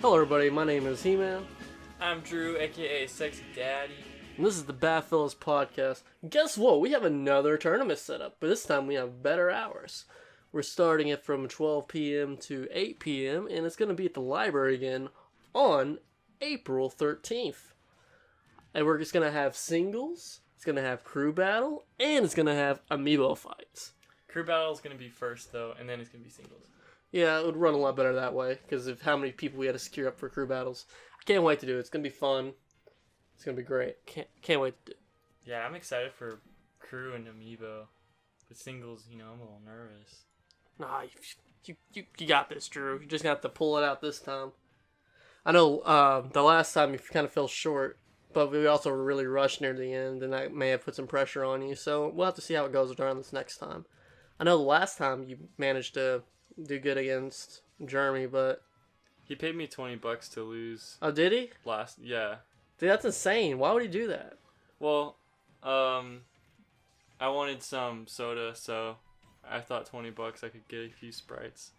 Hello everybody, my name is He-Man, I'm Drew, aka Sexy Daddy. and this is the Bad Fellas Podcast. Guess what? We have another tournament set up, but this time we have better hours. We're starting it from 12 p.m. to 8 p.m., and it's going to be at the library again on April 13th. And we're just going to have singles, it's going to have crew battle, and it's going to have amiibo fights. Crew battle is gonna be first though, and then it's gonna be singles. Yeah, it would run a lot better that way, because of how many people we had to secure up for crew battles. I can't wait to do it. It's going to be fun. It's going to be great. Can't wait to do it. Yeah, I'm excited for crew and amiibo, but singles, I'm a little nervous. Nah, you got this, Drew. You just got to pull it out this time. I know the last time you kind of fell short, but we also were really rushed near the end, and that may have put some pressure on you. So we'll have to see how it goes around this next time. I know the last time you managed to do good against Jeremy, but... He paid me $20 to lose Oh, did he? yeah. Dude, that's insane. Why would he do that? Well, I wanted some soda, so I thought $20 I could get a few Sprites.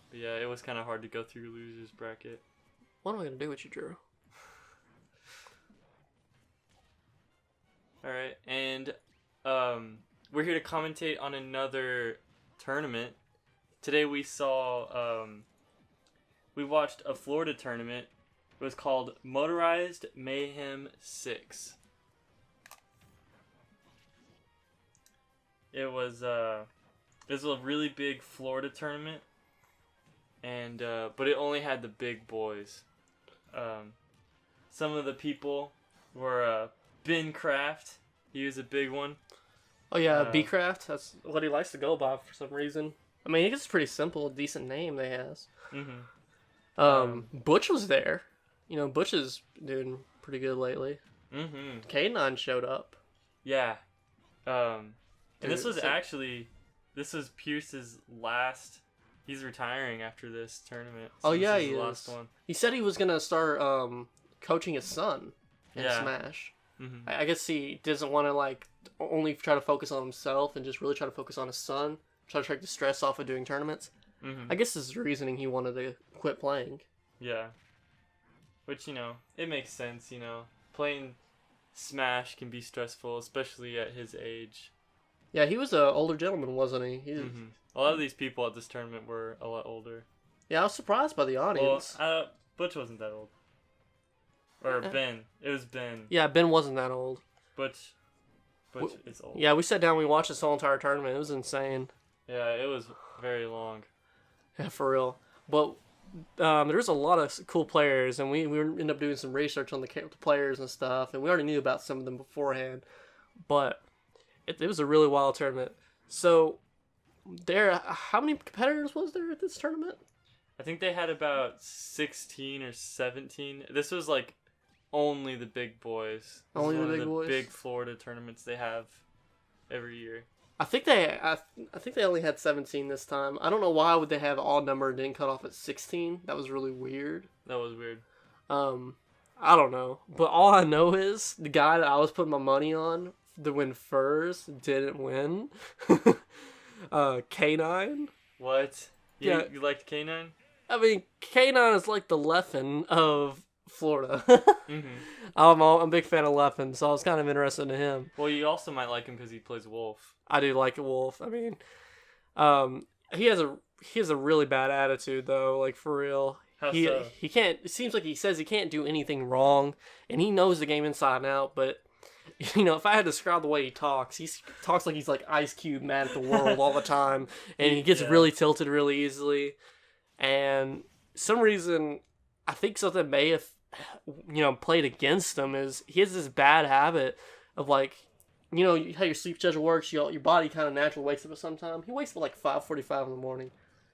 But yeah, it was kind of hard to go through losers bracket. What am I going to do with you, Drew? Alright, and we're here to commentate on another tournament. Today we saw, we watched a Florida tournament. It was called Motorized Mayhem 6. It was a really big Florida tournament, and but it only had the big boys. Some of the people were Ben Craft. He was a big one. Oh, yeah, B-Craft. That's what he likes to go by for some reason. I mean, it's pretty simple, decent name they has. Mm-hmm. Butch was there. Butch is doing pretty good lately. Mm-hmm. K9 showed up. Yeah. And this Dude, was was Pierce's last. He's retiring after this tournament. Oh, this yeah, is he the is. last one. He said he was going to start coaching his son in Yeah. Smash. Mm-hmm. I guess he doesn't want to, only try to focus on himself and just really try to focus on his son. Try to take the stress off of doing tournaments. Mm-hmm. I guess this is the reasoning he wanted to quit playing. Yeah. Which, it makes sense, Playing Smash can be stressful, especially at his age. Yeah, he was an older gentleman, wasn't he? Mm-hmm. A lot of these people at this tournament were a lot older. Yeah, I was surprised by the audience. Well, Butch wasn't that old. Or Ben. It was Ben. Yeah, Ben wasn't that old. Butch is old. Yeah, we sat down and we watched this whole entire tournament. It was insane. Yeah, it was very long. Yeah, for real. But there's a lot of cool players, and we ended up doing some research on the players and stuff, and we already knew about some of them beforehand. But it was a really wild tournament. So, how many competitors was there at this tournament? I think they had about 16 or 17. This was only the big boys. This Only is the one of big boys? Big Florida tournaments they have every year. I think they only had 17 this time. I don't know why would they have all number and didn't cut off at 16. That was really weird. That was weird. I don't know. But all I know is the guy that I was putting my money on to win first didn't win. K9. What? Yeah. You liked K9? I mean, K9 is like the Leffen of Florida. Mm-hmm. I'm a big fan of Leffen, so I was kind of interested in him. Well, you also might like him because he plays Wolf. I do like Wolf. I mean, he has a really bad attitude though. For real. How so? He can't. It seems like he says he can't do anything wrong, and he knows the game inside and out. But if I had to describe the way he talks like he's like Ice Cube, mad at the world all the time, and he gets really tilted really easily. And some reason, I think something may have played against him is he has this bad habit of how your sleep schedule works. Your body kind of naturally wakes up at some time. He wakes up at 5:45 in the morning.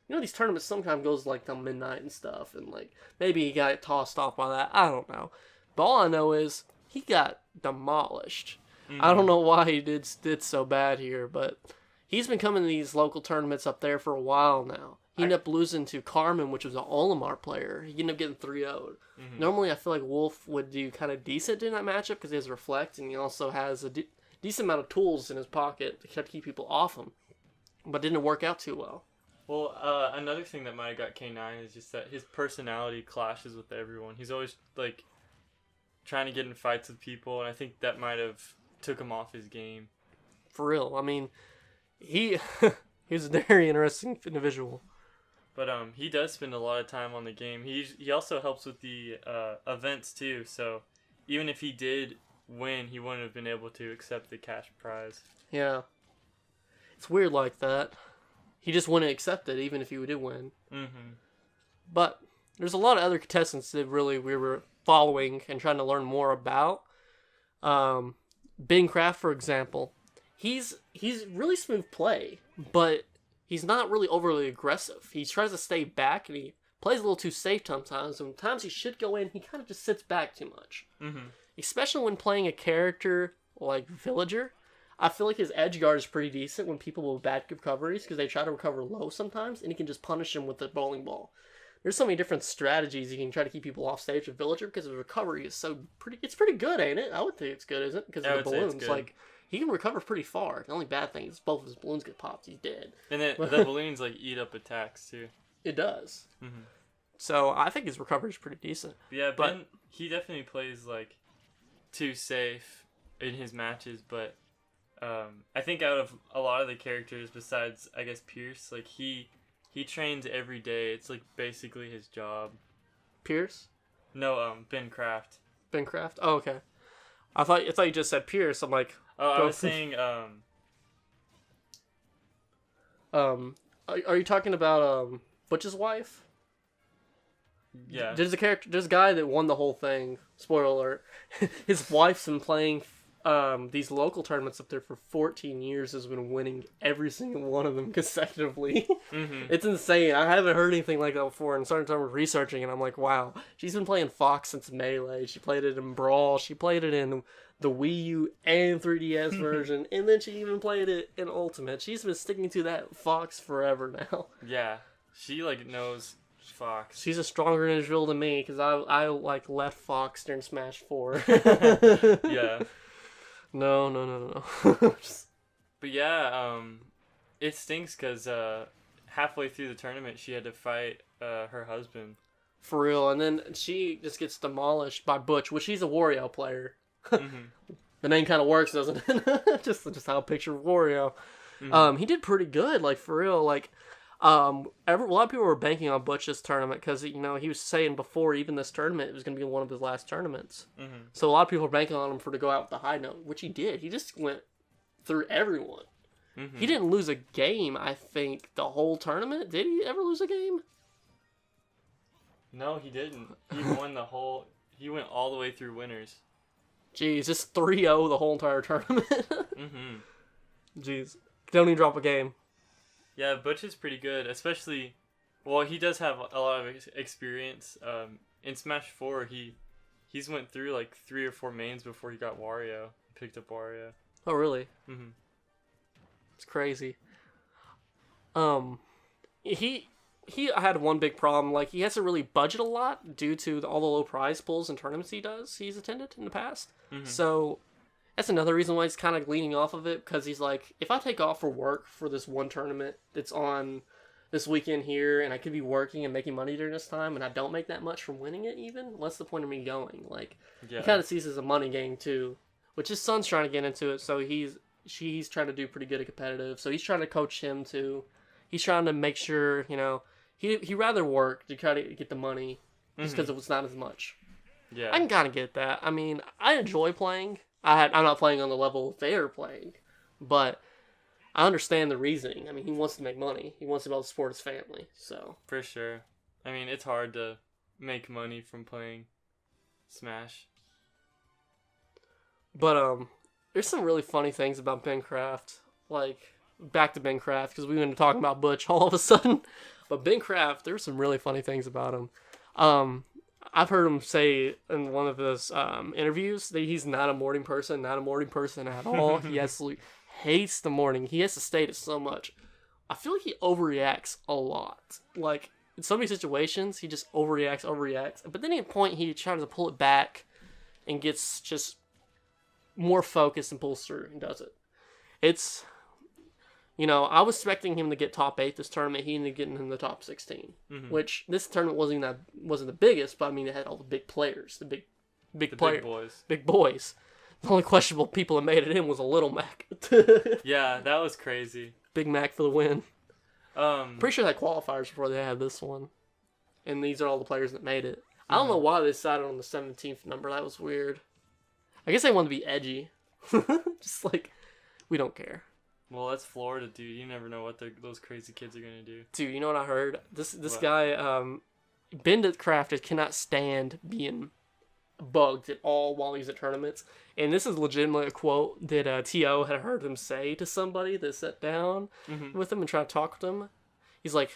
These tournaments sometimes goes till midnight and stuff, and maybe he got tossed off by that. I don't know, but all I know is he got demolished. Mm-hmm. I don't know why he did so bad here, but he's been coming to these local tournaments up there for a while now. He ended up losing to Carmen, which was an Olimar player. He ended up getting 3-0'd. Mm-hmm. Normally, I feel like Wolf would do kind of decent in that matchup because he has Reflect, and he also has a decent amount of tools in his pocket to keep people off him. But it didn't work out too well. Well, another thing that might have got K9 is just that his personality clashes with everyone. He's always like trying to get in fights with people, and I think that might have took him off his game. For real. I mean, he he's a very interesting individual. But he does spend a lot of time on the game. He also helps with the events too. So even if he did win, he wouldn't have been able to accept the cash prize. Yeah. It's weird like that. He just wouldn't accept it even if he did win. Mm-hmm. But there's a lot of other contestants that really we were following and trying to learn more about. Ben Craft, for example, he's really smooth play, but he's not really overly aggressive. He tries to stay back and he plays a little too safe sometimes. Sometimes he should go in, he kind of just sits back too much. Mm-hmm. Especially when playing a character like Villager. I feel like his edge guard is pretty decent when people with bad recoveries because they try to recover low sometimes and he can just punish them with the bowling ball. There's so many different strategies you can try to keep people off stage with Villager because his recovery is it's pretty good, ain't it? I would think it's good, isn't it? Because of the balloons. Like, he can recover pretty far. The only bad thing is both of his balloons get popped, he's dead. And then the balloons like eat up attacks too. It does. Mm-hmm. So I think his recovery is pretty decent. Yeah, Ben, he definitely plays like too safe in his matches, but I think out of a lot of the characters besides I guess Pierce, like he trains every day. It's like basically his job. Pierce? No, Ben Craft. Ben Craft? Oh, okay. I thought you just said Pierce. I'm like, oh, I was saying are you talking about Butch's wife? Yeah. There's a guy that won the whole thing. Spoiler alert. His wife's been playing these local tournaments up there for 14 years, has been winning every single one of them consecutively. Mm-hmm. It's insane. I haven't heard anything like that before, and started researching, and I'm like, wow. She's been playing Fox since Melee. She played it in Brawl. She played it in the Wii U and 3DS version, and then she even played it in Ultimate. She's been sticking to that Fox forever now. Yeah, she like knows Fox. She's a stronger individual than me because I like left Fox during Smash 4. Yeah. No. But yeah, it stinks because halfway through the tournament she had to fight her husband. For real, and then she just gets demolished by Butch, which he's a Wario player. Mm-hmm. The name kind of works, doesn't it? just how I picture Wario. Mm-hmm. He did pretty good, like for real. Like, a lot of people were banking on Butch this tournament because he was saying before even this tournament it was going to be one of his last tournaments. Mm-hmm. So a lot of people were banking on him to go out with the high note, which he did. He just went through everyone. Mm-hmm. He didn't lose a game, I think, the whole tournament. Did he ever lose a game? No, he didn't. He won the whole. He went all the way through winners. Jeez, just 3-0 the whole entire tournament. Mm-hmm. Jeez, don't even drop a game. Yeah, Butch is pretty good, especially. Well, he does have a lot of experience. In Smash 4, he's went through like 3 or 4 mains before he got Wario. Picked up Wario. Oh, really? Mm-hmm. It's crazy. He had one big problem. Like, he has to really budget a lot due to all the low prize pools and tournaments he's attended in the past. Mm-hmm. So that's another reason why he's kind of leaning off of it, because he's like, if I take off for work for this one tournament that's on this weekend here, and I could be working and making money during this time, and I don't make that much from winning it even, what's the point of me going? Like, Yeah. he kind of sees it as a money game too, which his son's trying to get into it, so he's trying to do pretty good at competitive, so he's trying to coach him too. He's trying to make sure, he'd rather work to try to get the money just because it's not as much. Yeah. I can kind of get that. I mean, I enjoy playing. I'm not playing on the level they're playing, but I understand the reasoning. I mean, he wants to make money. He wants to be able to support his family. So For sure. I mean, it's hard to make money from playing Smash. But there's some really funny things about Ben Craft. Like, back to Ben Craft, because we went to talking about Butch all of a sudden. But Ben Craft, there's some really funny things about him. I've heard him say in one of his interviews that he's not a morning person at all. He absolutely hates the morning. He has to state it so much. I feel like he overreacts a lot. Like, in so many situations, he just overreacts. But then at a point, he tries to pull it back and gets just more focused and pulls through and does it. It's, You know, I was expecting him to get top 8 this tournament. He ended up getting in the top 16, which this tournament wasn't the biggest, but I mean it had all the big players, the big Big boys. big boys. The only questionable people that made it in was a Little Mac. Yeah, that was crazy. Big Mac for the win. Um, Pretty sure they had qualifiers before they had this one, and these are all the players that made it. I don't know why they decided on the 17th number. That was weird. I guess they wanted to be edgy. Just like, we don't care. well, that's Florida, dude. You never know what those crazy kids are gonna do. Dude, you know what I heard? This What? guy, Bendit Crafted cannot stand being bugged at all while he's at tournaments. And this is legitimately a quote that T.O. had heard him say to somebody that sat down with him and tried to talk with him. He's like,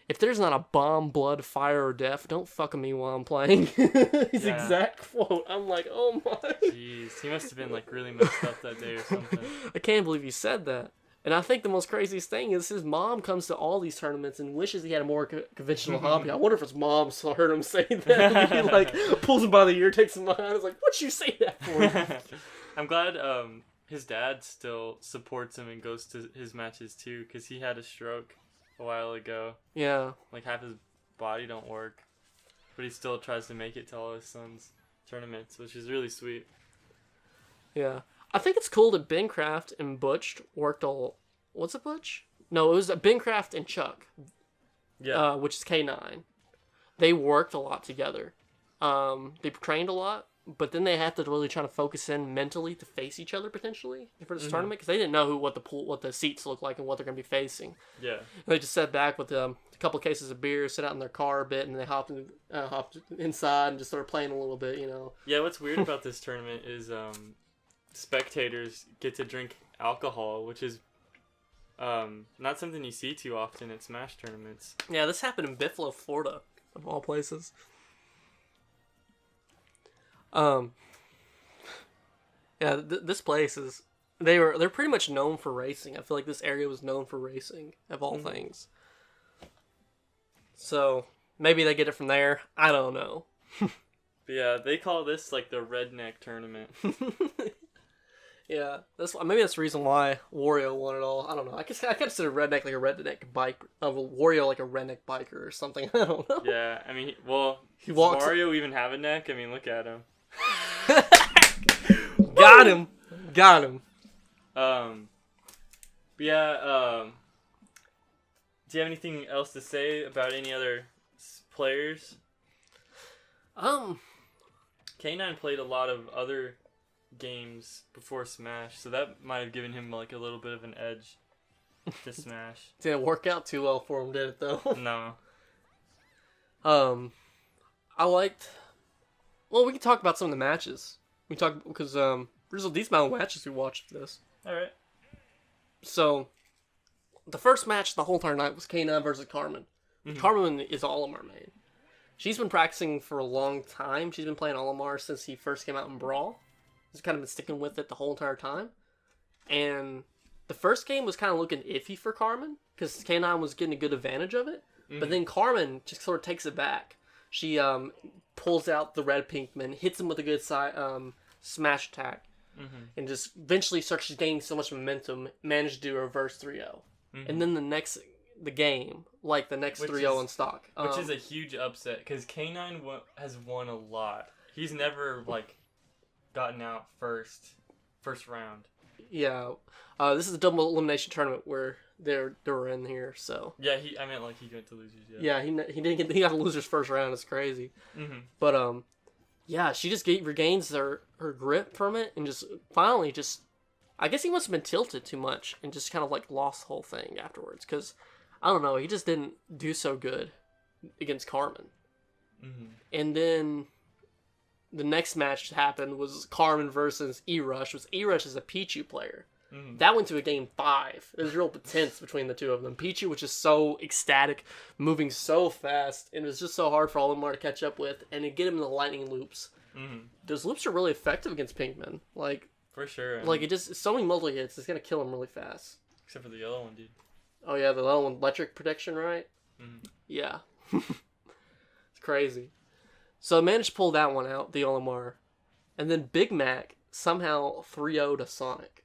if there's not a bomb, blood, fire, or death, don't fuck with me while I'm playing. His Yeah. exact quote. I'm like, oh my. Jeez, he must have been like really messed up that day or something. I can't believe he said that. And I think the most craziest thing is his mom comes to all these tournaments and wishes he had a more conventional hobby. I wonder if his mom saw heard him say that. He like pulls him by the ear, takes him behind. Is like, what'd you say that for? I'm glad his dad still supports him and goes to his matches too, because he had a stroke a while ago. Yeah. Like half his body don't work, but he still tries to make it to all his son's tournaments, which is really sweet. Yeah. I think it's cool that Bencraft and Butch worked all. What's it, Butch? No, it was Bencraft and Chuck, Yeah. which is K9. They worked a lot together. They trained a lot, but then they had to really try to focus in mentally to face each other potentially for this tournament because they didn't know what the seats look like and what they're going to be facing. Yeah. They just sat back with a couple of cases of beer, sit out in their car a bit, and they hopped inside and just started playing a little bit. You know. Yeah. What's weird about this tournament is spectators get to drink alcohol, which is not something you see too often at Smash tournaments. Yeah, this happened in Buffalo, Florida, of all places. Yeah, this place is they're pretty much known for racing. I feel like this area was known for racing of all things. So maybe they get it from there. I don't know. But yeah, they call this like the redneck tournament. Yeah, maybe that's the reason why Wario won it all. I don't know. I consider redneck like a redneck bike, Wario like a redneck biker or something. I don't know. Yeah, I mean, He does walks. Mario even have a neck? I mean, look at him. Got him. Got him. But yeah, do you have anything else to say about any other players? K9 played a lot of other games before Smash, so that might have given him like a little bit of an edge to Smash. Didn't work out too well for him, did it though? No. I liked. Well, we can talk about some of the matches. We talk because there's a decent amount of matches we watched this. All right. So, the first match the whole entire night was K9 versus Carmen. Carmen is Olimar main. She's been practicing for a long time. She's been playing Olimar since he first came out in Brawl. She's kind of been sticking with it the whole entire time. And the first game was kind of looking iffy for Carmen because K9 was getting a good advantage of it. But then Carmen just sort of takes it back. She pulls out the red Pinkman, hits him with a good smash attack, and just eventually starts gaining so much momentum, managed to do a reverse 3-0. And then the next game, like the next Which 3-0 is- in stock. Which is a huge upset because K9 has won a lot. He's never like gotten out first round. Yeah. This is a double elimination tournament where they were in here, so. Yeah, I meant like he went to losers. Yeah, he got a loser's first round. It's crazy. But yeah, she just regains her grip from it and just finally just. I guess he must have been tilted too much and just kind of like lost the whole thing afterwards because I don't know, he just didn't do so good against Carmen. And then the next match that happened was Carmen versus E-Rush. E-Rush is a Pichu player. That went to a game 5. It was real tense between the two of them. Pichu was just so ecstatic, moving so fast, and it was just so hard for Olimar to catch up with and to get him in the lightning loops. Those loops are really effective against Pinkman. For sure. Like, it just, so many multi-hits, it's gonna kill him really fast. Except for the yellow one, dude. Oh yeah, the little one, electric protection, right? Yeah. It's crazy. So I managed to pull that one out, the Olimar. And then Big Mac somehow 3-0'd to Sonic.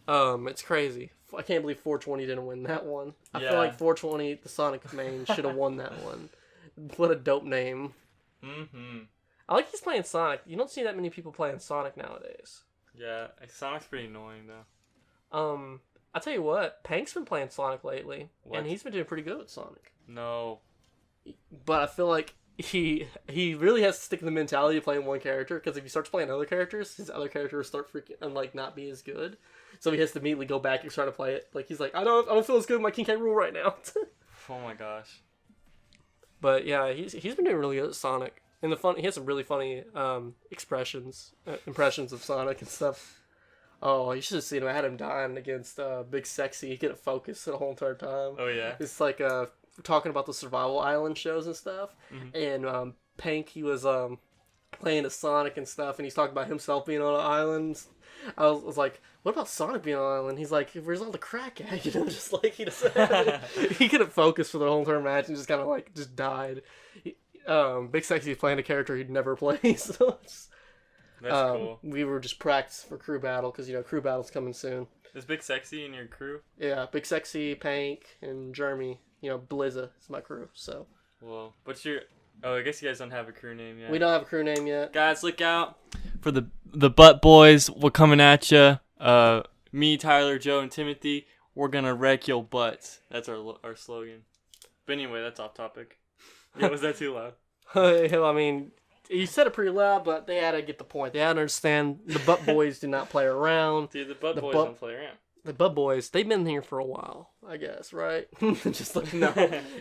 It's crazy. I can't believe 420 didn't win that one. I feel Yeah. like 420, the Sonic main, should have won that one. What a dope name. Mm-hmm. I like he's playing Sonic. You don't see that many people playing Sonic nowadays. Yeah, Sonic's pretty annoying though. I tell you what, Pank's been playing Sonic lately, What? and he's been doing pretty good with Sonic. No. But I feel like he really has to stick in the mentality of playing one character, because if he starts playing other characters, his other characters start freaking and like not be as good. So he has to immediately go back and try to play it. Like he's like, I don't feel as good with my King K. Rool right now. Oh my gosh. But yeah, he's been doing really good at Sonic. And he has some really funny impressions of Sonic and stuff. Oh, you should have seen him. I had him dying against Big Sexy. He couldn't focus the whole entire time. Oh yeah. It's like talking about the Survival Island shows and stuff. Mm-hmm. And Pank, he was playing as Sonic and stuff, and he's talking about himself being on an island. I was like, what about Sonic being on an island? He's like, where's all the crack at? You know, just like he just he couldn't focus for the whole entire match and just kind of like just died. Big Sexy is playing a character he'd never play, so it's, That's cool. we were just practicing for crew battle because crew battle's coming soon. Is Big Sexy in your crew? Yeah, Big Sexy, Pank, and Jeremy. Blizza is my crew. So Well, what's your? Oh, I guess you guys don't have a crew name yet. we don't have a crew name yet. Guys, look out for the Butt Boys. We're coming at you. Me, Tyler, Joe, and Timothy. We're gonna wreck your butts. That's our slogan. But anyway, that's off topic. Yeah, was that too loud? I mean, you said it pretty loud, but they had to get the point. They had to understand the Butt Boys do not play around. Dude, the Butt The Boys Butt- don't play around. The Butt Boys, they've been here for a while, I guess, right? Just like, no.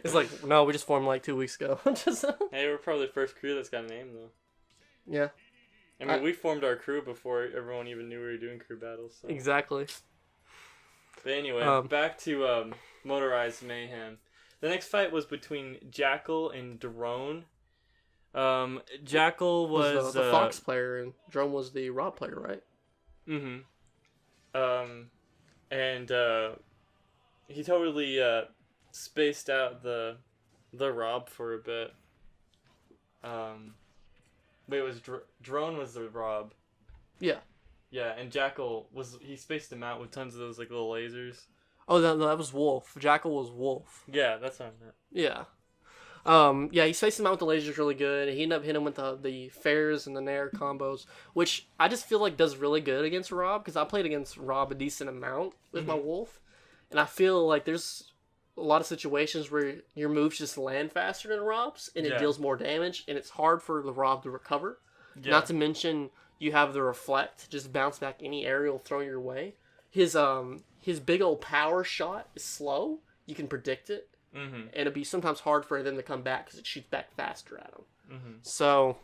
It's like, no, we just formed like 2 weeks ago. Just, Hey, we're probably the first crew that's got a name though. yeah, I mean, we formed our crew before everyone even knew we were doing crew battles. So. exactly. But anyway, back to Motorized Mayhem. The next fight was between Jackal and Drone. Jackal was the Fox player, and Drone was the Rob player, right? Mm-hmm. And he totally spaced out the Rob for a bit. Wait, it was Drone was the Rob. Yeah. Yeah, and Jackal he spaced him out with tons of those like little lasers. Oh, that was Wolf. Jackal was Wolf. Yeah, that's what I meant. Yeah. Yeah, he spaced him out with the lasers really good. He ended up hitting him with the Fairs and the Nair combos, which I just feel like does really good against Rob, because I played against Rob a decent amount with my Wolf, and I feel like there's a lot of situations where your moves just land faster than Rob's, and it deals more damage, and it's hard for the Rob to recover. Yeah. Not to mention, you have the Reflect, just bounce back any aerial thrown your way. His big old power shot is slow. You can predict it. Mm-hmm. And it'd be sometimes hard for them to come back because it shoots back faster at them. Mm-hmm. So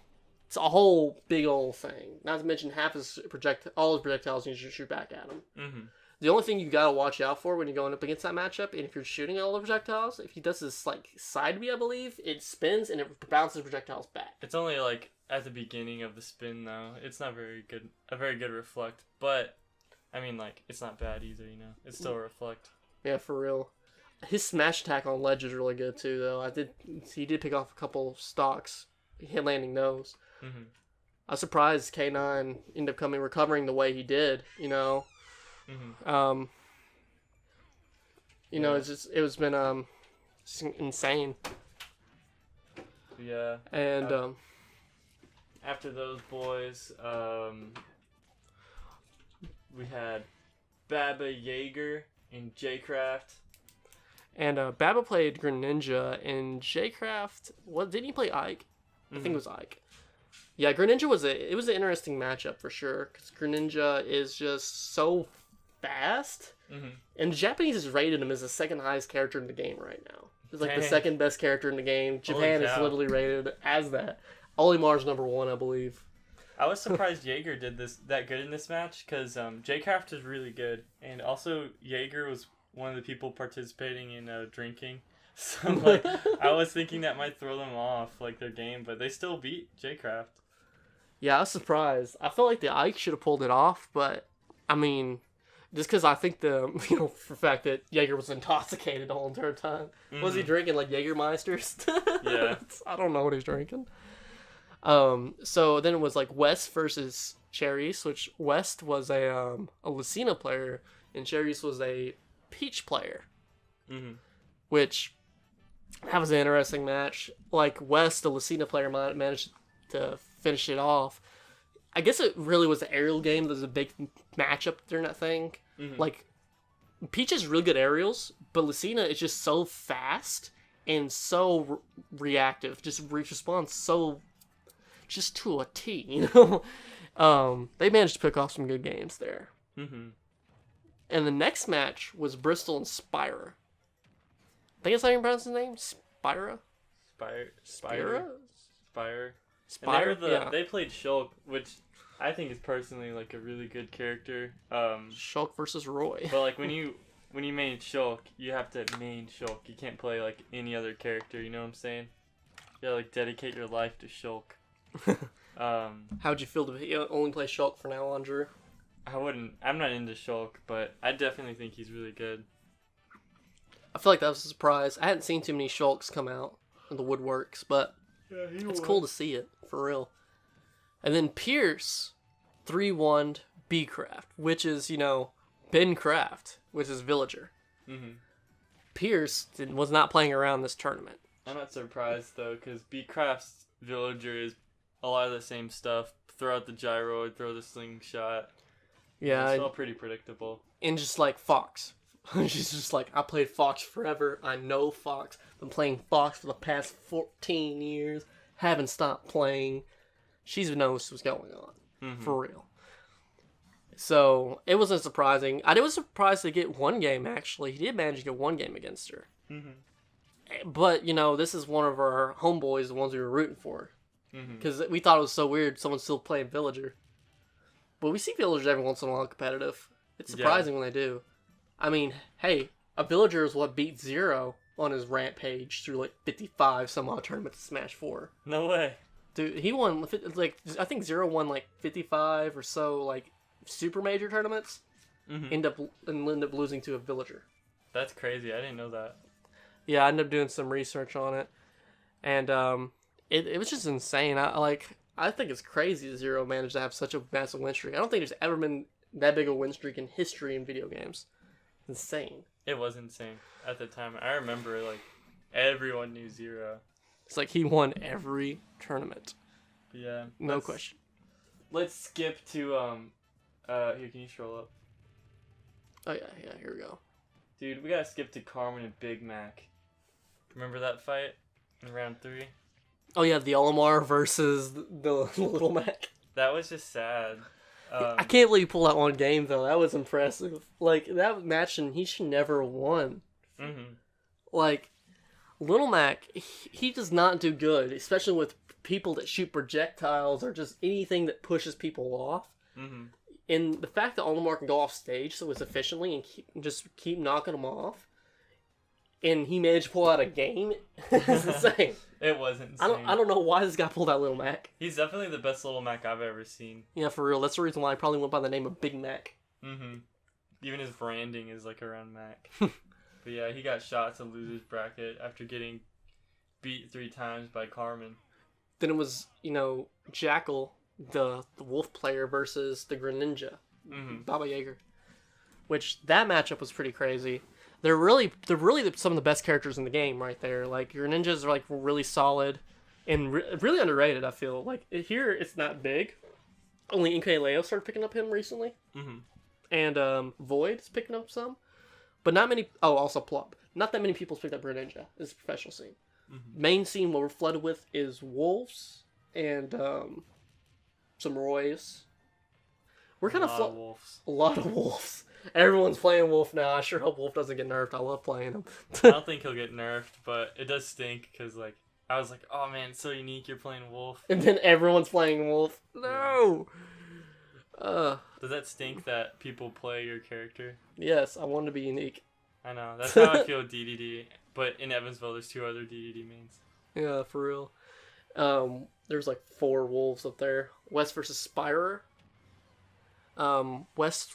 it's a whole big old thing. Not to mention all his projectiles you should shoot back at him. Mm-hmm. The only thing you gotta watch out for when you're going up against that matchup, and if you're shooting all the projectiles, if he does this like side B, I believe, it spins and it bounces projectiles back. It's only like at the beginning of the spin though. It's not a very good reflect, but I mean like it's not bad either. It's still a reflect. Yeah, for real. His smash attack on ledge is really good too, though. He did pick off a couple stocks, hit landing those. Mm-hmm. I was surprised K9 ended up recovering the way he did. Mm-hmm. It's been insane. Yeah. And after those boys, we had Baba Yager and J-Craft. And Baba played Greninja, and J-Craft, didn't he play Ike? I think it was Ike. Yeah, Greninja was an interesting matchup for sure, because Greninja is just so fast, and the Japanese has rated him as the second highest character in the game right now. He's like the second best character in the game. Japan is literally rated as that. Olimar's number 1, I believe. I was surprised Jaeger did that good in this match, because J-Craft is really good, and also Jaeger was one of the people participating in drinking. So like, I was thinking that might throw them off like their game, but they still beat J-Craft. Yeah, I was surprised. I felt like the Ike should have pulled it off, but I mean, just because I think for the fact that Jaeger was intoxicated the whole entire time. Mm-hmm. Was he drinking like Jägermeisters? Yeah. I don't know what he's drinking. So then it was like West versus Cherries, which West was a Lucina player, and Cherries was a Peach player, Mm-hmm. which that was an interesting match. Like West, the Lucina player, managed to finish it off. I guess it really was the aerial game that was a big matchup during that thing. Mm-hmm. Like, Peach is really good aerials, but Lucina is just so fast and so reactive. Just responds so just to a T, you know? They managed to pick off some good games there. Mm-hmm. And the next match was Bristol and Spira. I think that's how you pronounce his name? Spira? Spire. Spire? And they played Shulk, which I think is personally like a really good character. Shulk versus Roy. But like when you main Shulk, you have to main Shulk. You can't play like any other character. You know what I'm saying? You gotta like dedicate your life to Shulk. How'd you feel to only play Shulk from now on, Drew? I'm not into Shulk, but I definitely think he's really good. I feel like that was a surprise. I hadn't seen too many Shulks come out in the woodworks, but it's cool to see it, for real. And then Pierce 3-1'd B-Craft, which is, Ben Craft, which is Villager. Mm-hmm. Pierce was not playing around this tournament. I'm not surprised, though, because B-Craft's Villager is a lot of the same stuff. Throw out the gyroid, throw the slingshot. Yeah. It's all pretty predictable. And just like Fox. She's just like, I played Fox forever. I know Fox. Been playing Fox for the past 14 years. Haven't stopped playing. She knows what's going on. Mm-hmm. For real. So, it wasn't surprising. I was surprised to get one game, actually. He did manage to get one game against her. Mm-hmm. But, this is one of our homeboys, the ones we were rooting for. Mm-hmm. Because we thought it was so weird someone's still playing Villager. But we see Villagers every once in a while competitive. It's surprising when they do. I mean, hey, a Villager is what beat Zero on his Rampage through like 55 some odd tournaments to Smash 4. No way. Dude, he won, like, I think Zero won like 55 or so, like, super major tournaments. Mm-hmm. End up losing to a Villager. That's crazy. I didn't know that. Yeah, I ended up doing some research on it. And, it was just insane. I think it's crazy that Zero managed to have such a massive win streak. I don't think there's ever been that big a win streak in history in video games. Insane. It was insane at the time. I remember, like, everyone knew Zero. It's like he won every tournament. Yeah. No question. Let's skip to, here, can you scroll up? Oh, yeah, here we go. Dude, we gotta skip to Carmen and Big Mac. Remember that fight in round 3? Oh, yeah, the Olimar versus the Little Mac. That was just sad. I can't believe he pulled out one game, though. That was impressive. Like, that match, and he should never have won. Mm-hmm. Like, Little Mac, he does not do good, especially with people that shoot projectiles or just anything that pushes people off. Mm-hmm. And the fact that Olimar can go off stage so efficiently and just keep knocking him off, and he managed to pull out a game, is insane. It was insane. I don't know why this guy pulled out Little Mac. He's definitely the best Little Mac I've ever seen. Yeah, for real. That's the reason why I probably went by the name of Big Mac. Mm-hmm. Even his branding is like around Mac. But yeah, he got shot to loser's bracket after getting beat 3 times by Carmen. Then it was, Jackal, the wolf player, versus the Greninja, Baba Yaga. Which, that matchup was pretty crazy. They're really some of the best characters in the game right there. Like, your ninjas are, like, really solid and really underrated, I feel. Like, here, it's not big. Only Leo started picking up him recently. Mm-hmm. And, Void's picking up some. But not many... Oh, also Plump. Not that many people's picked up Greninja. It's a professional scene. Mm-hmm. Main scene, what we're flooded with, is wolves and, some Roys. We're kind of wolves. A lot of wolves. Everyone's playing Wolf now. I sure hope Wolf doesn't get nerfed. I love playing him. I don't think he'll get nerfed, but it does stink because, like, I was like, oh man, it's so unique you're playing Wolf. And then everyone's playing Wolf. No! Does that stink that people play your character? Yes, I want to be unique. I know. That's how I feel with DDD. But in Evansville, there's 2 other DDD mains. Yeah, for real. There's like 4 wolves up there. West versus Spyrer. West...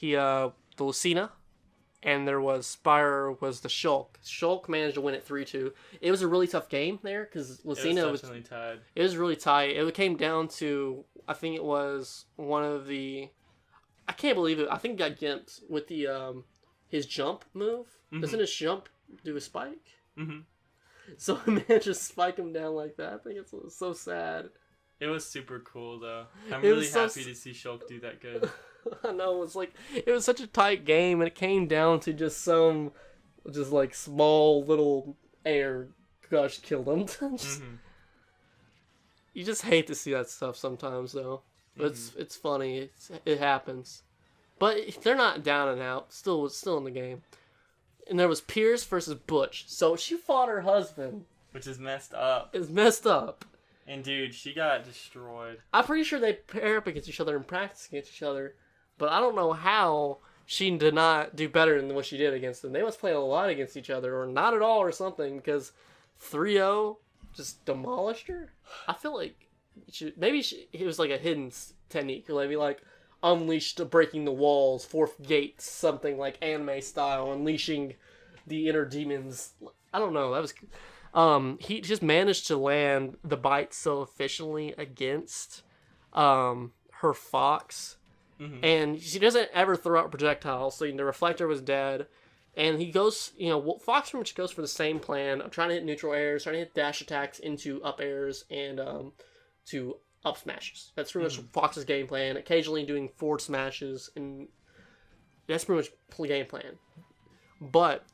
the Lucina, and there was Spire was the Shulk. Shulk managed to win it 3-2. It was a really tough game there because Lucina was definitely tied. It was really tight. It came down to I think it was one of the I can't believe it. I think he got gimped with the his jump move. Mhm. Doesn't his jump do a spike? Mhm. So he managed to spike him down like that. I think it's so sad. It was super cool though. I'm It really was so happy to see Shulk do that good. I know, it was like, it was such a tight game, and it came down to just some, just like small little air gush killed him. Just- Mhm. You just hate to see that stuff sometimes, though. But it's funny. It happens. But they're not down and out. Still in the game. And there was Pierce versus Butch. So she fought her husband. Which is messed up. It's messed up. And dude, she got destroyed. I'm pretty sure they pair up against each other and practice against each other. But I don't know how she did not do better than what she did against them. They must play a lot against each other, or not at all, or something, because 3-0 just demolished her. I feel like it was like a hidden technique, or maybe like unleashed breaking the walls, fourth gate, something like anime style, unleashing the inner demons. I don't know. That was he just managed to land the bite so efficiently against her fox. Mhm. And she doesn't ever throw out projectiles, so the reflector was dead. And he goes, Fox pretty much goes for the same plan of trying to hit neutral airs, trying to hit dash attacks into up airs and to up smashes. That's pretty much Fox's game plan. Occasionally doing forward smashes, and that's pretty much game plan. But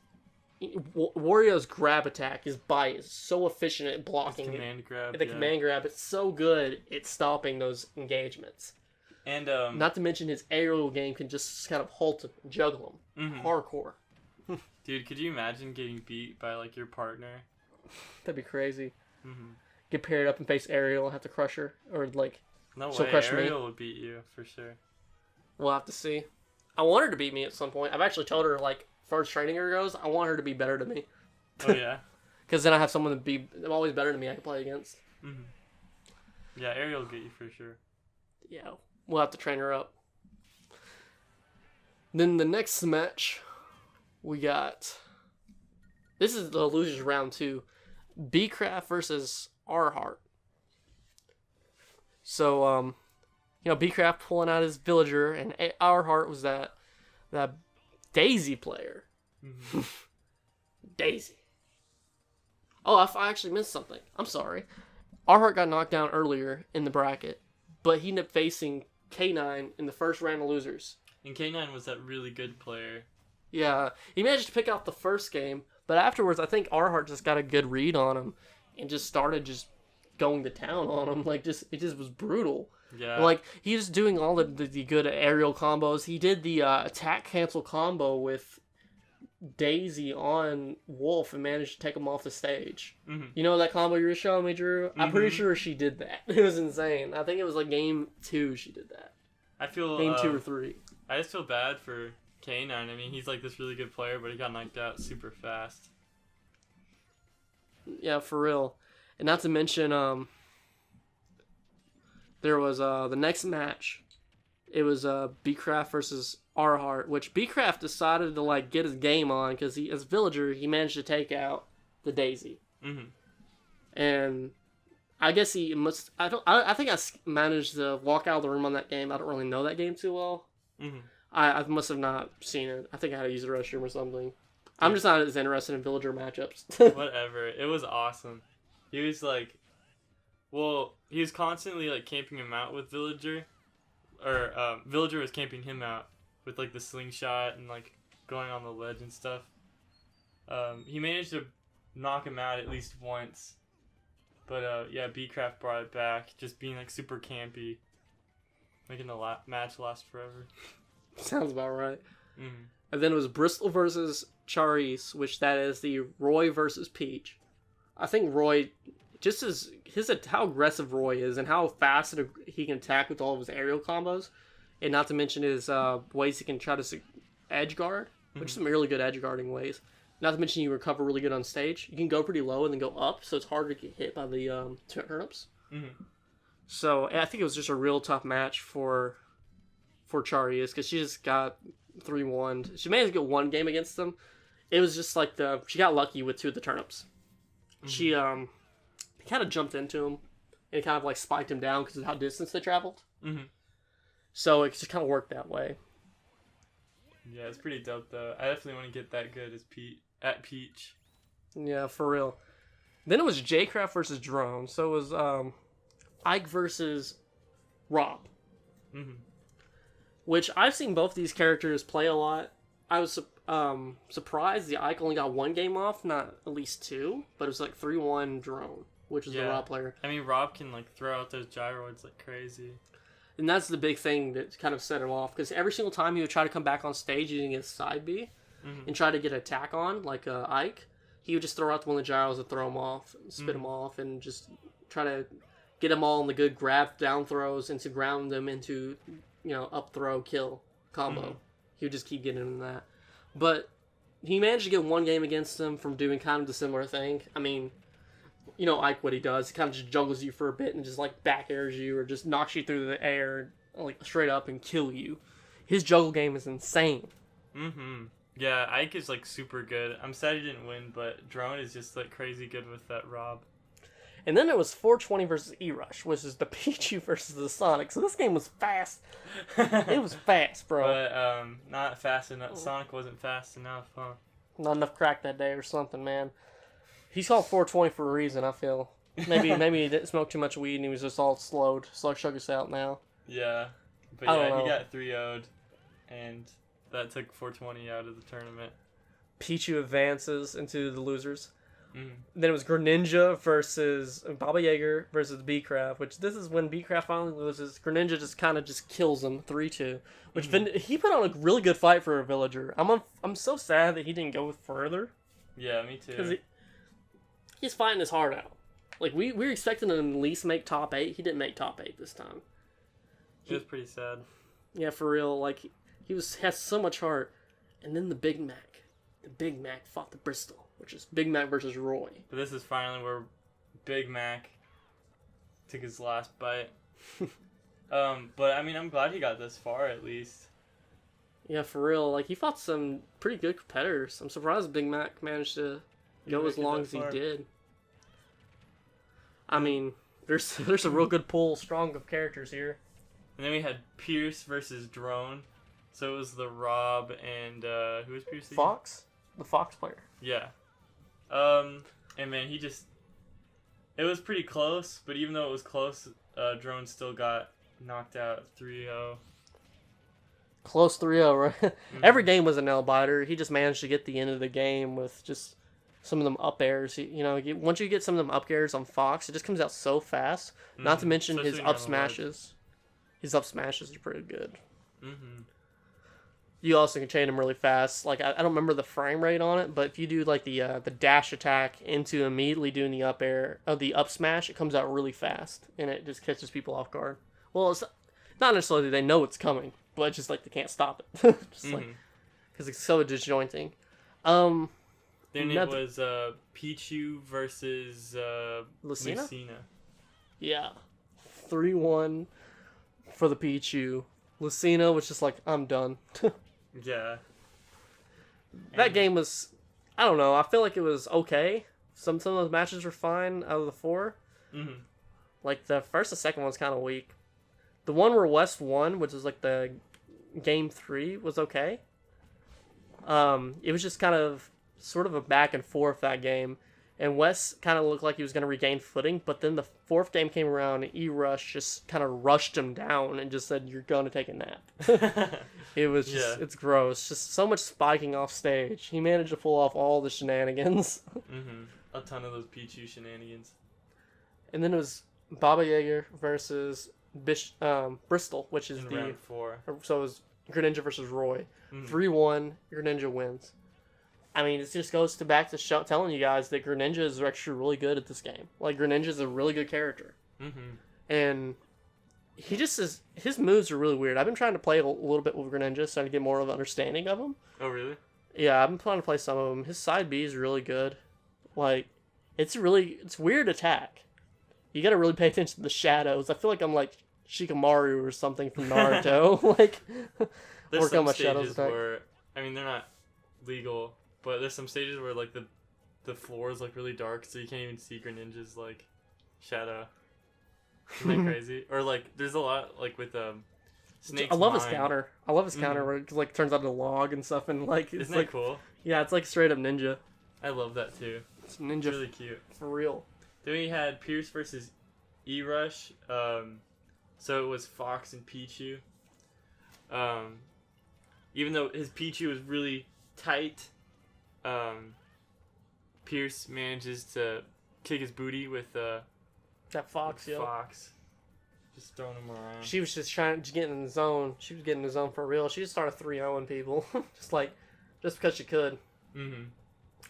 Wario's grab attack, his bite, is so efficient at blocking Command grab. the command grab. It's so good at stopping those engagements. And Not to mention his aerial game can just kind of halt him and juggle him. Mhm. Hardcore. dude, could you imagine getting beat by like your partner? That'd be crazy. Mhm. Get paired up and face Ariel and have to crush her. Or, like, No she'll way. crush me. Ariel would beat you for sure. We'll have to see. I want her to beat me at some point. I've actually told her, like, first training her goes, I want her to be better than me. Oh yeah. Because then I have someone to be always better than me I can play against. Mhm. Yeah, Ariel will get you for sure. Yeah, we'll have to train her up. Then the next match, we got... This is the losers round 2. B-Craft versus R-Heart. So, B-Craft pulling out his villager, and R-Heart was that Daisy player. Mhm. Daisy. Oh, I actually missed something. I'm sorry. R-Heart got knocked down earlier in the bracket, but he ended up facing K9 in the first round of losers. And K9 was that really good player. Yeah, he managed to pick out the first game, but afterwards, I think R-Heart just got a good read on him and just started just going to town on him. Like, it just was brutal. Yeah. Like, he was doing all the good aerial combos. He did the attack cancel combo with Daisy on Wolf and managed to take him off the stage. Mhm. You know that combo you were showing me, Drew? I'm pretty sure she did that. It was insane. I think it was like game 2 she did that. I feel Game 2 or 3. I just feel bad for K9. I mean, he's like this really good player, but he got knocked out super fast. Yeah, for real. And not to mention, there was the next match. It was B-Craft versus R-Heart, which B-Craft decided to like get his game on because he, as villager, he managed to take out the Daisy. Mhm. And I guess he must. I think I managed to walk out of the room on that game. I don't really know that game too well. Mhm. I must have not seen it. I think I had to use the restroom or something. I'm just not as interested in villager matchups. Whatever. It was awesome. He was like, well, he was constantly like camping him out with Villager, or Villager was camping him out with like the slingshot and like going on the ledge and stuff. He managed to knock him out at least once, but yeah, B-Craft brought it back, just being like super campy, making the match last forever. Sounds about right. Mm-hmm. And then it was Bristol versus Charisse, which that is the Roy versus Peach. I think Roy, just as how aggressive Roy is and how fast he can attack with all of his aerial combos, and not to mention his ways he can try to edge guard, which is some really good edge guarding ways. Not to mention you recover really good on stage. You can go pretty low and then go up, so it's hard to get hit by the turnips. Mm-hmm. So I think it was just a real tough match for Charisse because she just got 3-1. She managed to get one game against them. It was just like she got lucky with 2 of the turnips. Mm-hmm. She kind of jumped into him and kind of like spiked him down because of how distance they traveled. Mm-hmm. So it just kind of worked that way. Yeah, it's pretty dope though. I definitely want to get that good as Peach. Yeah, for real. Then it was J-Craft versus Drone. So it was Ike versus Rob. Mm-hmm. Which I've seen both these characters play a lot. I was surprised the Ike only got one game off, not at least two. But it was like 3-1 Drone, which is the Rob player. I mean, Rob can like throw out those gyroids like crazy. And that's the big thing that kind of set him off. Because every single time he would try to come back on stage using his side B and try to get an attack on, like Ike, he would just throw out one of the gyros and throw him off, and spit him off, and just try to get them all in the good grab down throws and to ground them into, up throw kill combo. He would just keep getting in that. But he managed to get one game against him from doing kind of the similar thing. I mean, Ike, what he does, he kind of just juggles you for a bit and just like back airs you or just knocks you through the air like straight up and kill you. His juggle game is insane. Yeah, Ike is like super good. I'm sad he didn't win, but Drone is just like crazy good with that Rob. And then it was 420 versus E-Rush, which is the Pichu versus the Sonic. So this game was fast. It was fast, bro. But not fast enough. Sonic wasn't fast enough, huh? Not enough crack that day or something, man. He's called 420 for a reason, I feel. Maybe he didn't smoke too much weed and he was just all slowed. So chug us out now. Yeah. But yeah, he got 3-0'd, and that took 420 out of the tournament. Pichu advances into the losers. Then it was Greninja versus Baba Yaga versus B-Craft, which this is when B-Craft finally loses. Greninja just kind of just kills him 3-2, which he put on a really good fight for a villager. I'm so sad that he didn't go further. Yeah, me too. Because he's fighting his heart out. Like we were expecting him to at least make top 8. He didn't make top 8 this time. He was pretty sad. Yeah, for real. Like he has so much heart. And then the Big Mac fought the Bristol, which is Big Mac versus Roy. But this is finally where Big Mac took his last bite. But I mean, I'm glad he got this far at least. Yeah, for real. Like he fought some pretty good competitors. I'm surprised Big Mac managed to go as long as he did. I mean, there's a real good pool, strong of characters here. And then we had Pierce versus Drone. So it was the Rob and who was Pierce again? Fox? The Fox player. Yeah. And man, it was pretty close, but even though it was close, Drone still got knocked out 3-0. Close 3-0, right? Every game was a nail biter. He just managed to get the end of the game with just some of them up airs. Once you get some of them up airs on Fox, it just comes out so fast. Not to mention his up smashes. His up smashes are pretty good. You also can chain them really fast. Like I don't remember the frame rate on it, but if you do like the dash attack into immediately doing the up air of the up smash, it comes out really fast and it just catches people off guard. Well, it's not necessarily they know it's coming, but it's just like they can't stop it, just like because it's so disjointing. Then it was Pichu versus Lucina. Yeah, 3-1 for the Pichu. Lucina was just like, I'm done. Yeah. That game was, I don't know, I feel like it was okay. Some of those matches were fine out of the 4. Like the first and second one was kind of weak. The one where West won, which was like the game 3, was okay. It was just kind of sort of a back and forth that game. And West kind of looked like he was going to regain footing, but then the 4th game came around and E-Rush just kind of rushed him down and just said, you're going to take a nap. It was just, it's gross. Just so much spiking off stage. He managed to pull off all the shenanigans. A ton of those Pichu shenanigans. And then it was Baba Yaga versus Bristol, which is round 4. So it was Greninja versus Roy. 3-1, Greninja wins. I mean, it just goes back to telling you guys that Greninja is actually really good at this game. Like, Greninja is a really good character. And he just is, his moves are really weird. I've been trying to play a little bit with Greninja, so I can get more of an understanding of him. Oh, really? Yeah, I've been trying to play some of them. His side B is really good. Like, it's weird attack. You gotta really pay attention to the shadows. I feel like I'm like Shikamaru or something from Naruto. Like, there's work some on my stages shadows attack. where, I mean, they're not legal, but there's some stages where like the floor is like really dark, so you can't even see Greninja's like shadow. Isn't that crazy? Or like there's a lot like with Snake's I love his mind. counter. I love his counter where it like turns out a log and stuff, and like it's Isn't like that cool? yeah, it's like straight up ninja. I love that too. It's ninja Really cute. for real. Then we had Pierce versus E-Rush. So it was Fox and Pichu. Even though his Pichu was really tight, Pierce manages to kick his booty with That Fox, yo. Fox. Just throwing him around. She was just trying to get in the zone. She was getting in the zone for real. She just started 3-0ing people. just because she could. Mm-hmm.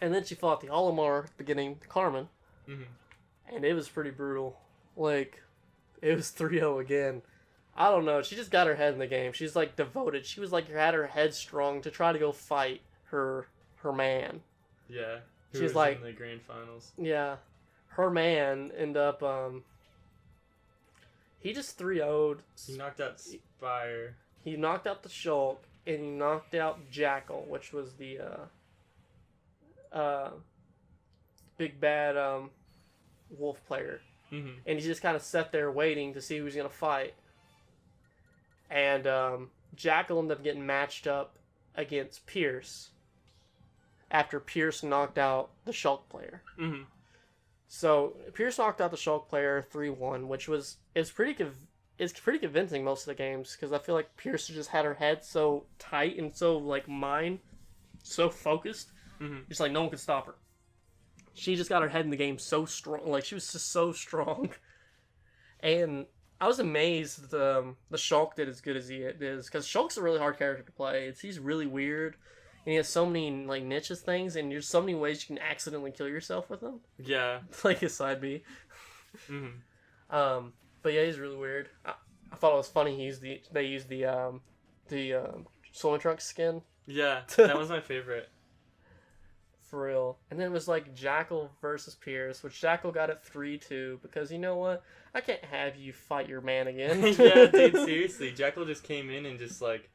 And then she fought the Olimar at the beginning, Carmen. Mm-hmm. And it was pretty brutal. Like, it was 3-0 again. I don't know. She just got her head in the game. She's like devoted. She was like had her head strong to try to go fight her man. Yeah. Who She's was like in the grand finals. Yeah. Her man ended up he just 3-0'd. He knocked out Spire. He knocked out the Shulk and he knocked out Jackal, which was the big bad wolf player. Mm-hmm. And he just kind of sat there waiting to see who's gonna fight. And Jackal ended up getting matched up against Pierce after Pierce knocked out the Shulk player. Mm-hmm. So Pierce knocked out the Shulk player 3-1, which it's pretty convincing most of the games because I feel like Pierce just had her head so tight and so like so focused, just like no one could stop her. She just got her head in the game so strong, like she was just so strong, and I was amazed the Shulk did as good as he is because Shulk's a really hard character to play. He's really weird. And he has so many like niches things, and there's so many ways you can accidentally kill yourself with him. Yeah. Like his side B. Mm-hmm. But yeah, he's really weird. I thought it was funny. They used the Swimming Trunks skin Yeah, that was my favorite. for real. And then it was like Jackal versus Pierce, which Jackal got at 3-2 because you know what? I can't have you fight your man again. Yeah, dude, seriously. Jackal just came in and just like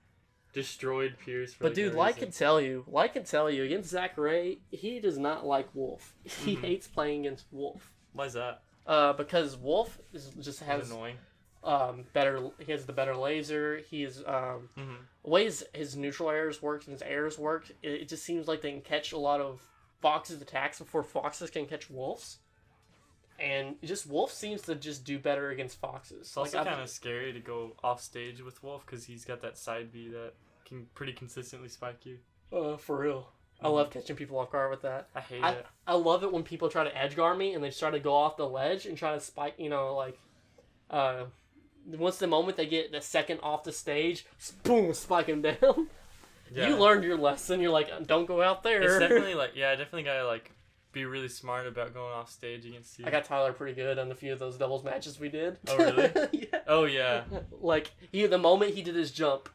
destroyed Pierce for But dude, no like reason. can tell you, against Zach Ray, he does not like Wolf. He hates playing against Wolf. Why's that? Because Wolf just That's has annoying. better. He has the better laser. He's the ways his neutral airs work and his airs work. It just seems like they can catch a lot of Fox's attacks before Foxes can catch Wolf's. And just Wolf seems to just do better against Foxes. It's also kind of scary to go off stage with Wolf because he's got that side B that can pretty consistently spike you. For real. I love catching people off guard with that. I hate it. I love it when people try to edge guard me and they try to go off the ledge and try to spike, once the moment they get the second off the stage, boom, spike him down. Yeah. You learned your lesson. You're like, don't go out there. It's definitely definitely gotta be really smart about going off stage against you. I got Tyler pretty good on a few of those doubles matches we did. Oh, really? Yeah. Oh yeah. Like the moment he did his jump,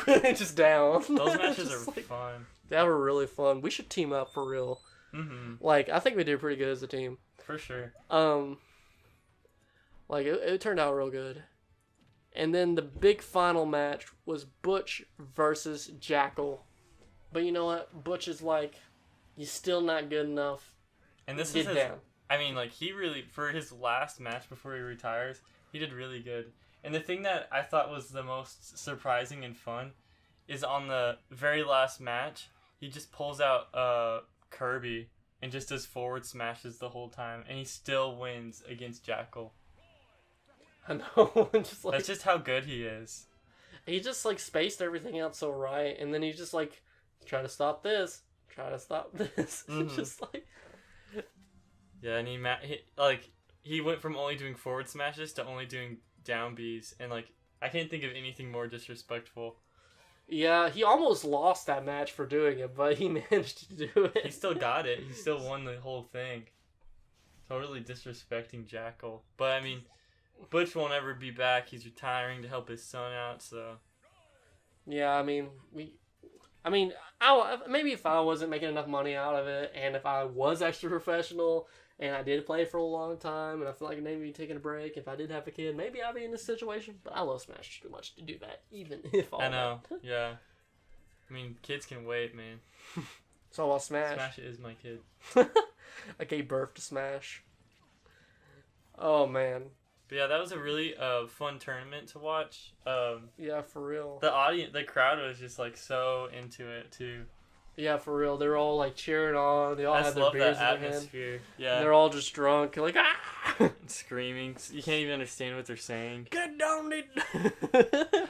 just down. Those matches Just are fun. They were really fun. We should team up for real. Mm-hmm. I think we did pretty good as a team. For sure. It turned out real good. And then the big final match was Butch versus Jackal. But you know what? Butch is like, you're still not good enough. And this Get is down. I mean, he really, for his last match before he retires, he did really good. And the thing that I thought was the most surprising and fun is on the very last match, he just pulls out Kirby and just does forward smashes the whole time, and he still wins against Jackal. I know. That's just how good he is. He just spaced everything out so right, and then he just try to stop this, try to stop this. Mm-hmm. Just Yeah, and he went from only doing forward smashes to only doing down Bs, and I can't think of anything more disrespectful. Yeah, he almost lost that match for doing it, but he managed to do it. He still got it. He still won the whole thing. Totally disrespecting Jackal. But I mean, Butch won't ever be back. He's retiring to help his son out, so. Yeah, I mean, maybe if I wasn't making enough money out of it, and if I was extra professional, and I did play for a long time, and I feel like maybe taking a break, if I did have a kid, maybe I'd be in this situation. But I love Smash too much to do that, even if I know, yeah. I mean, kids can wait, man. It's all about Smash. Smash is my kid. I gave birth to Smash. Oh, man. But yeah, that was a really fun tournament to watch. Yeah, for real. The crowd was just like so into it too. Yeah, for real. They're all like cheering on. They all I had just their love beers that in their hand. atmosphere. And Yeah, they're all just drunk, like ah, screaming. You can't even understand what they're saying. get down it.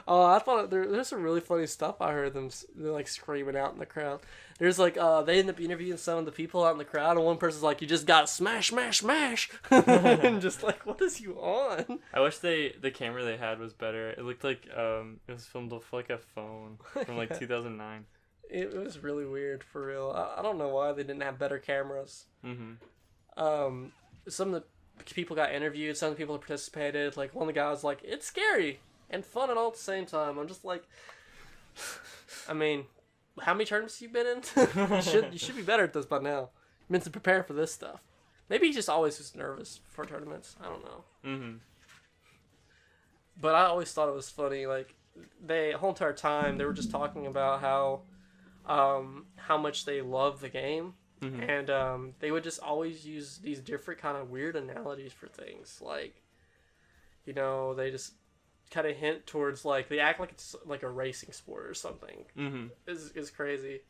Oh, I thought there's some really funny stuff. I heard them they're like screaming out in the crowd. There's like they end up interviewing some of the people out in the crowd, and one person's like, "You just got smash, smash, smash," and just like, "What is you on?" I wish the camera they had was better. It looked like it was filmed off like a phone from like 2009. It was really weird for real. I don't know why they didn't have better cameras. Some of the people got interviewed. Some of the people that participated, like one of the guys, was like, "It's scary and fun and all at the same time." I'm just like, I mean, how many tournaments have you been in? you should be better at this by now. You've been to prepare for this stuff. Maybe he just always was nervous for tournaments. I don't know. But I always thought it was funny. Like the whole entire time they were just talking about how much they love the game. And they would just always use these different kind of weird analogies for things. Like, you know, they just kind of hint towards, like, they act like it's like a racing sport or something. It's crazy.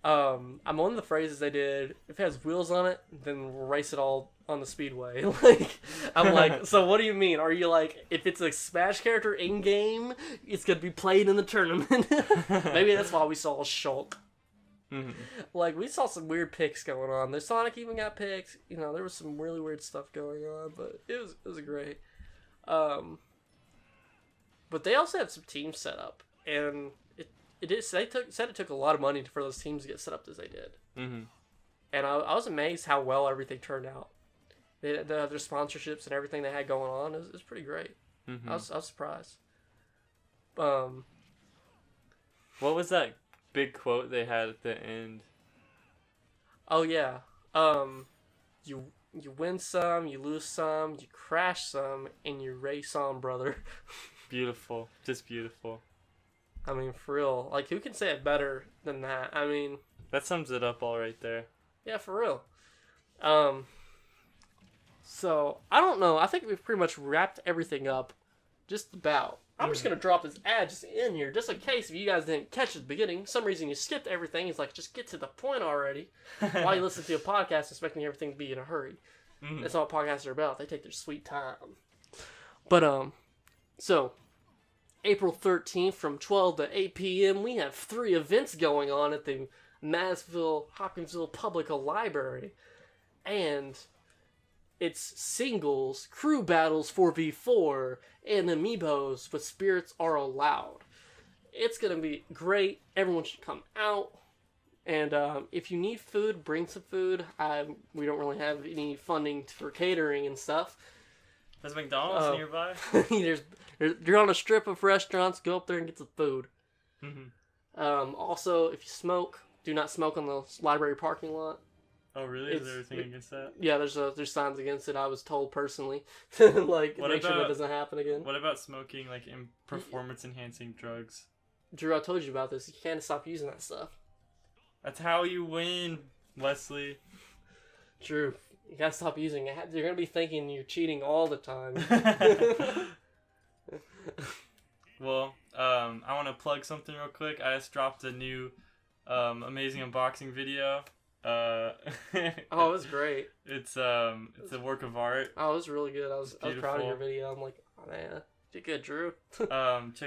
One of the phrases they did, if it has wheels on it, then we'll race it all on the speedway. Like, I'm like, so what do you mean? Are you like, if it's a Smash character in game, it's gonna be played in the tournament? Maybe that's why we saw Shulk. Like, we saw some weird picks going on. The Sonic even got picked. You know, there was some really weird stuff going on, but it was great. But they also had some teams set up, and said it took a lot of money for those teams to get set up as they did. And I was amazed how well everything turned out. Their sponsorships and everything they had going on is pretty great. I was surprised. What was that big quote they had at the end? Oh yeah. You win some, you lose some, you crash some, and you race on, brother. Beautiful. Just beautiful. I mean, for real. Like, who can say it better than that? I mean, that sums it up all right there. Yeah, for real. So, I don't know. I think we've pretty much wrapped everything up. Just about. I'm just going to drop this ad just in here, just in case if you guys didn't catch it at the beginning. For some reason you skipped everything. It's like, just get to the point already. While you listen to a podcast expecting everything to be in a hurry. That's not what podcasts are about. They take their sweet time. But, so, April 13th from 12 to 8 p.m., we have 3 events going on at the Hopkinsville Public Library. And it's singles, crew battles 4v4, and amiibos, but spirits are allowed. It's going to be great. Everyone should come out. And if you need food, bring some food. We don't really have any funding for catering and stuff. There's McDonald's nearby. You're on a strip of restaurants. Go up there and get some food. Also, if you smoke, do not smoke on the library parking lot. Oh, really? Is there anything against that? Yeah, there's signs against it. I was told personally, like, make sure that doesn't happen again. What about smoking, like, in performance-enhancing drugs? Drew, I told you about this. You can't stop using that stuff. That's how you win, Wesley. Drew, you gotta stop using it. You're gonna be thinking you're cheating all the time. Well, I want to plug something real quick. I just dropped a new amazing unboxing video. Oh, it was great. It's a work of art. Oh, it was really good. I was proud of your video. I'm like, oh man, did good, Drew. Check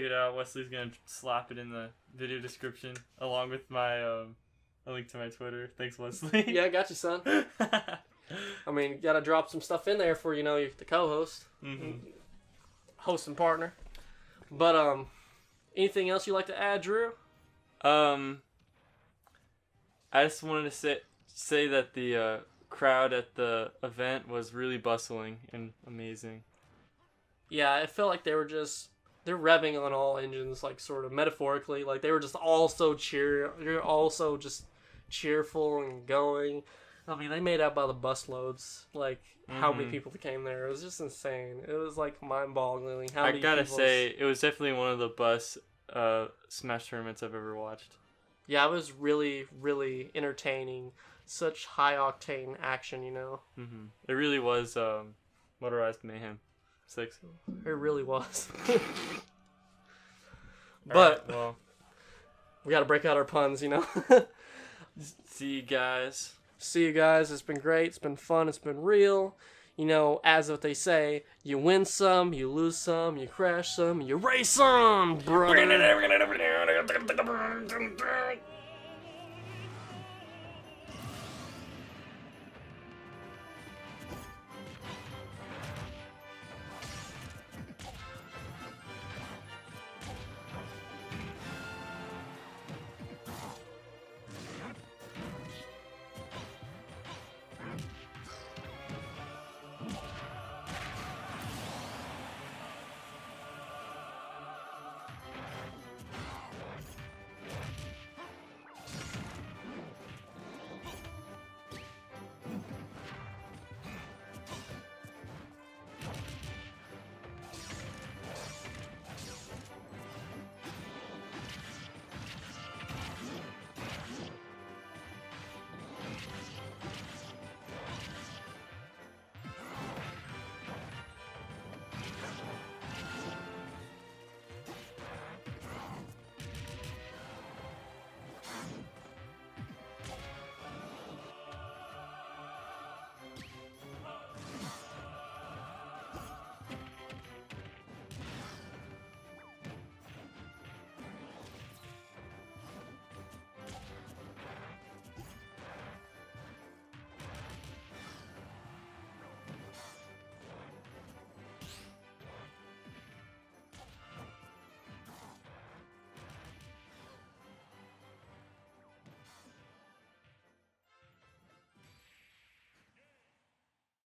it out. Wesley's gonna slap it in the video description along with my a link to my Twitter. Thanks, Wesley. Yeah, I got you, son. I mean, you gotta drop some stuff in there for, you're the co-host, host and partner. But anything else you'd like to add, Drew? I just wanted to say that the crowd at the event was really bustling and amazing. Yeah, it felt like they're revving on all engines, like, sort of metaphorically. Like, they were just all so just cheerful and going. I mean, they made out by the busloads, like, how many people came there. It was just insane. It was, like, mind-boggling. I gotta say, it was definitely one of the best Smash tournaments I've ever watched. Yeah, it was really, really entertaining. Such high-octane action, It really was Motorized Mayhem 6. It really was. But Alright, well, we got to break out our puns, you know. see you guys. See you guys. It's been great. It's been fun. It's been real. You know, as what they say, you win some, you lose some, you crash some, you race some, brother.